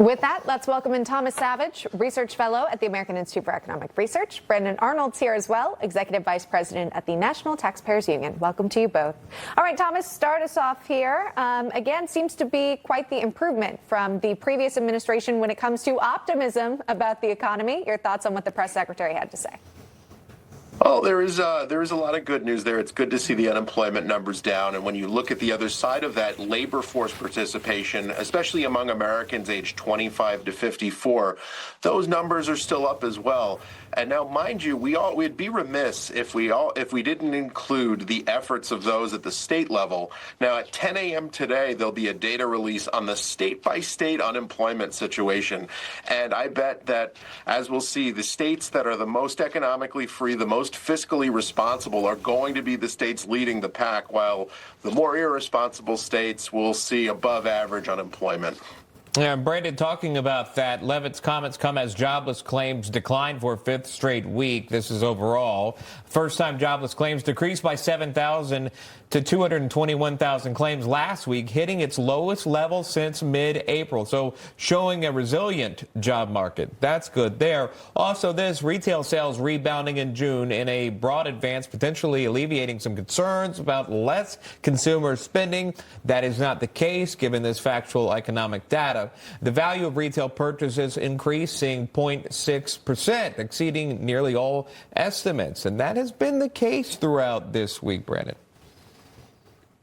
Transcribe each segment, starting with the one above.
With that, let's welcome in Thomas Savidge, Research Fellow at the American Institute for Economic Research. Brendan Arnold's here as well, Executive Vice President at the National Taxpayers Union. Welcome to you both. All right, Thomas, start us off here. Again, seems to be quite the improvement from the previous administration when it comes to optimism about the economy. Your thoughts on what the press secretary had to say? Oh, there is a lot of good news there. It's good to see the unemployment numbers down. And when you look at the other side of that, labor force participation, especially among Americans aged 25 to 54, those numbers are still up as well. And now, mind you, we'd be remiss if we didn't include the efforts of those at the state level. Now, at 10 a.m. today, there'll be a data release on the state-by-state unemployment situation. And I bet that, as we'll see, the states that are the most economically free, the most fiscally responsible, are going to be the states leading the pack, while the more irresponsible states will see above-average unemployment. Yeah, Brandon, talking about that, Levitt's comments come as jobless claims declined for a fifth straight week. This is overall. First-time jobless claims decreased by 7,000 to 221,000 claims last week, hitting its lowest level since mid-April. So showing a resilient job market. That's good there. Also, this retail sales rebounding in June in a broad advance, potentially alleviating some concerns about less consumer spending. That is not the case given this factual economic data. The value of retail purchases increasing 0.6%, exceeding nearly all estimates. And that has been the case throughout this week, Brandon.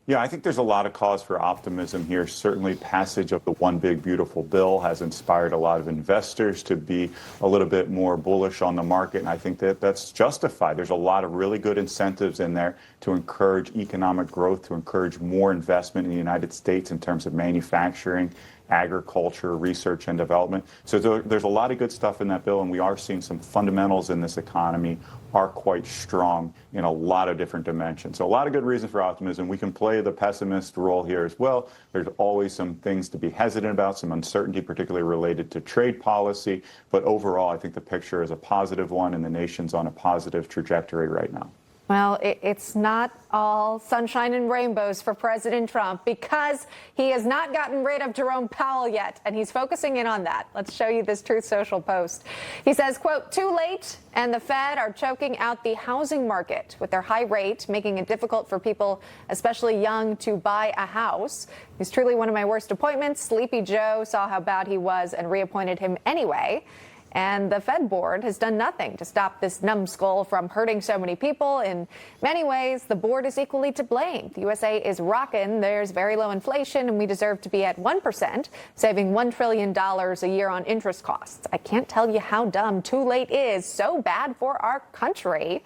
Yeah, I think there's a lot of cause for optimism here. Certainly, passage of the One Big Beautiful Bill has inspired a lot of investors to be a little bit more bullish on the market, and I think that that's justified. There's a lot of really good incentives in there to encourage economic growth, to encourage more investment in the United States in terms of manufacturing, agriculture, research and development. So there's a lot of good stuff in that bill, and we are seeing some fundamentals in this economy are quite strong in a lot of different dimensions. So a lot of good reason for optimism. We can play the pessimist role here as well. There's always some things to be hesitant about, some uncertainty, particularly related to trade policy. But overall, I think the picture is a positive one, and the nation's on a positive trajectory right now. Well, it's not all sunshine and rainbows for President Trump, because he has not gotten rid of Jerome Powell yet, and he's focusing in on that. Let's show you this Truth Social post. He says, quote, "Too late, and the Fed are choking out the housing market with their high rate, making it difficult for people, especially young, to buy a house. He's truly one of my worst appointments. Sleepy Joe saw how bad he was and reappointed him anyway. And the Fed board has done nothing to stop this numbskull from hurting so many people. In many ways, the board is equally to blame. The USA is rocking. There's very low inflation, and we deserve to be at 1%, saving $1 trillion a year on interest costs. I can't tell you how dumb too late is. So bad for our country."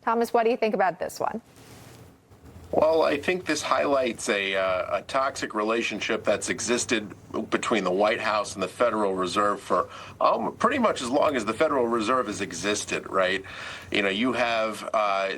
Thomas, what do you think about this one? Well, I think this highlights a toxic relationship that's existed between the White House and the Federal Reserve for pretty much as long as the Federal Reserve has existed, right? You know, you have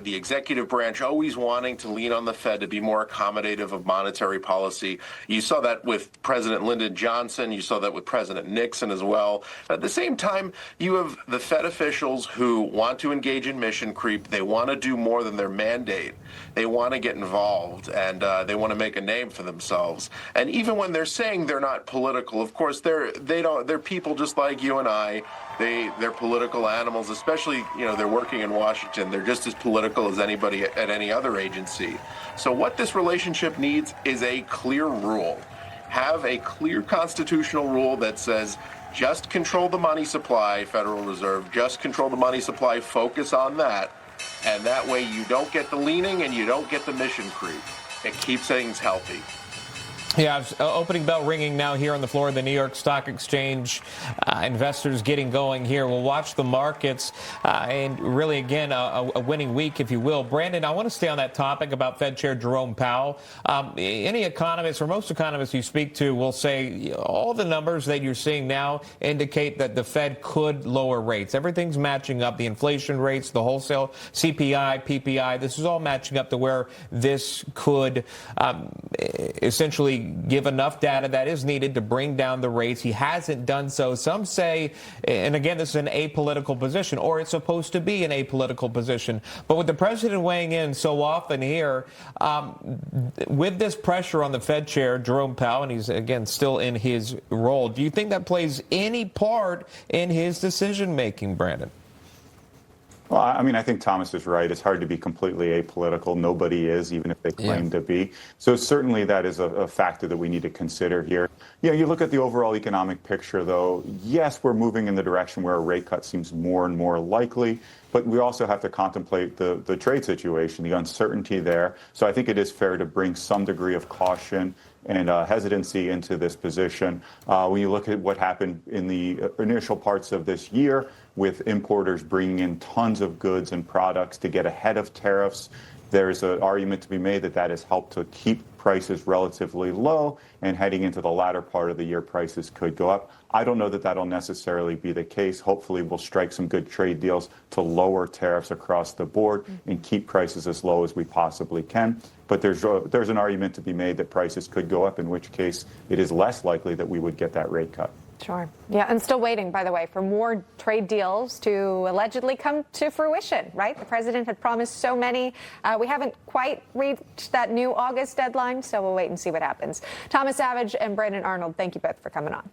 the executive branch always wanting to lean on the Fed to be more accommodative of monetary policy. You saw that with President Lyndon Johnson. You saw that with President Nixon as well. At the same time, you have the Fed officials who want to engage in mission creep. They want to do more than their mandate. They want to get involved, and they want to make a name for themselves. And even when they're saying they're not political, of course, they're people just like you and I. They're political animals, especially, you know, they're working in Washington. They're just as political as anybody at any other agency. So what this relationship needs is a clear rule. Have a clear constitutional rule that says, just control the money supply, Federal Reserve, just control the money supply, focus on that. And that way you don't get the leaning and you don't get the mission creep. It keeps things healthy. Yeah, opening bell ringing now here on the floor of the New York Stock Exchange. Investors getting going here. We'll watch the markets and really, again, a winning week, if you will. Brandon, I want to stay on that topic about Fed Chair Jerome Powell. Any economists or most economists you speak to will say all the numbers that you're seeing now indicate that the Fed could lower rates. Everything's matching up. The inflation rates, the wholesale CPI, PPI, this is all matching up to where this could essentially actually give enough data that is needed to bring down the rates. He hasn't done so. Some say, and again, this is an apolitical position, or it's supposed to be an apolitical position. But with the president weighing in so often here, with this pressure on the Fed chair, Jerome Powell, and he's, again, still in his role, do you think that plays any part in his decision-making, Brandon? Well, I mean, I think Thomas is right. It's hard to be completely apolitical. Nobody is, even if they claim to be. So certainly that is a factor that we need to consider here. You know, you look at the overall economic picture, though. Yes, we're moving in the direction where a rate cut seems more and more likely, but we also have to contemplate the trade situation, the uncertainty there. So I think it is fair to bring some degree of caution and hesitancy into this position. When you look at what happened in the initial parts of this year with importers bringing in tons of goods and products to get ahead of tariffs, there's an argument to be made that that has helped to keep prices relatively low, and heading into the latter part of the year, prices could go up. I don't know that that'll necessarily be the case. Hopefully, we'll strike some good trade deals to lower tariffs across the board and keep prices as low as we possibly can. But there's an argument to be made that prices could go up, in which case it is less likely that we would get that rate cut. Sure. Yeah, and still waiting, by the way, for more trade deals to allegedly come to fruition, right? The president had promised so many. We haven't quite reached that new August deadline, so we'll wait and see what happens. Thomas Savidge and Brandon Arnold, thank you both for coming on.